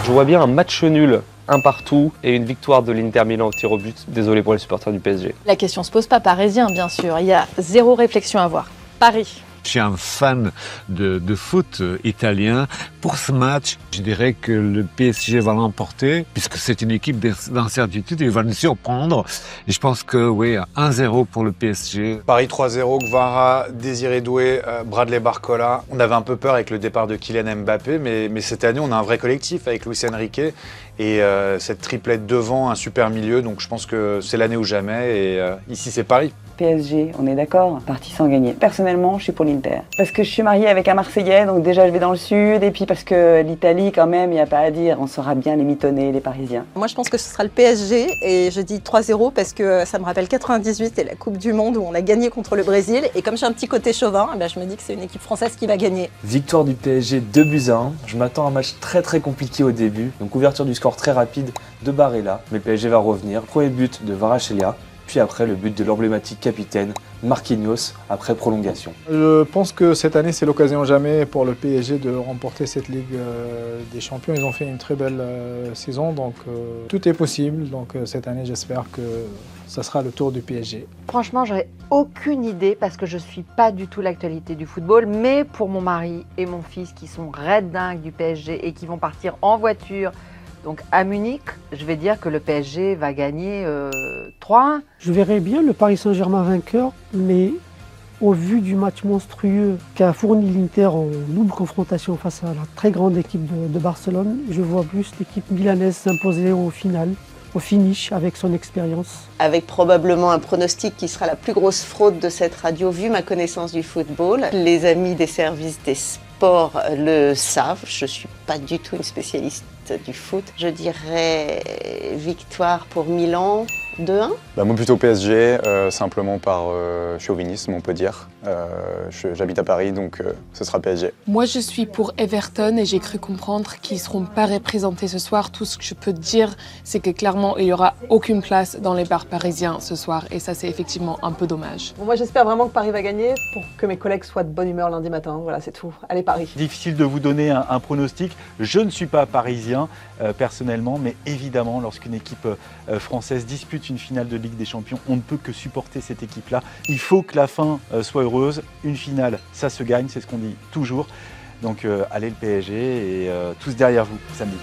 Je vois bien un match nul, un partout et une victoire de l'Inter Milan au tir au but. Désolé pour les supporters du PSG. La question se pose pas parisien, bien sûr. Il y a zéro réflexion à avoir. Paris. Je suis un fan de foot italien. Pour ce match, je dirais que le PSG va l'emporter, puisque c'est une équipe d'incertitude et va nous surprendre. Et je pense que oui, 1-0 pour le PSG. Paris 3-0, Gvara, Désiré Doué, Bradley Barcola. On avait un peu peur avec le départ de Kylian Mbappé, mais cette année, on a un vrai collectif avec Luis Enrique et cette triplette devant, un super milieu. Donc je pense que c'est l'année ou jamais et ici, c'est Paris. PSG, on est d'accord, parti sans gagner. Personnellement, je suis pour l'Inter. Parce que je suis mariée avec un Marseillais, donc déjà je vais dans le sud, et puis parce que l'Italie, quand même, il n'y a pas à dire, on saura bien les mitonner, les Parisiens. Moi, je pense que ce sera le PSG, et je dis 3-0 parce que ça me rappelle 98 et la Coupe du Monde où on a gagné contre le Brésil. Et comme j'ai un petit côté chauvin, je me dis que c'est une équipe française qui va gagner. Victoire du PSG 2-1. Je m'attends à un match très compliqué au début. Donc ouverture du score très rapide de Barella, mais le PSG va revenir. Premier but de Kvaratskhelia. Puis après, le but de l'emblématique capitaine Marquinhos après prolongation. Je pense que cette année, c'est l'occasion jamais pour le PSG de remporter cette Ligue des Champions. Ils ont fait une très belle saison, donc tout est possible. Donc cette année, j'espère que ça sera le tour du PSG. Franchement, j'aurais aucune idée parce que je ne suis pas du tout l'actualité du football. Mais pour mon mari et mon fils qui sont raides dingues du PSG et qui vont partir en voiture, donc à Munich, je vais dire que le PSG va gagner 3-1. Je verrais bien le Paris Saint-Germain vainqueur, mais au vu du match monstrueux qu'a fourni l'Inter en double confrontation face à la très grande équipe de Barcelone, je vois plus l'équipe milanaise s'imposer au final, au finish avec son expérience. Avec probablement un pronostic qui sera la plus grosse fraude de cette radio, vu ma connaissance du football. Les amis des services des sports le savent, je ne suis pas du tout une spécialiste du foot. Je dirais victoire pour Milan, 2-1. Moi plutôt PSG, simplement par chauvinisme on peut dire. J'habite à Paris donc ce sera PSG. Moi je suis pour Everton et j'ai cru comprendre qu'ils ne seront pas représentés ce soir. Tout ce que je peux te dire c'est que clairement il n'y aura aucune place dans les bars parisiens ce soir et ça c'est effectivement un peu dommage. Moi j'espère vraiment que Paris va gagner pour que mes collègues soient de bonne humeur lundi matin. Voilà, c'est tout. Allez Paris. Difficile de vous donner un pronostic. Je ne suis pas parisien personnellement, mais évidemment lorsqu'une équipe française dispute une finale de Ligue des Champions, on ne peut que supporter cette équipe-là. Il faut que la fin soit heureuse. Une finale, ça se gagne, c'est ce qu'on dit toujours. Donc allez le PSG et tous derrière vous samedi.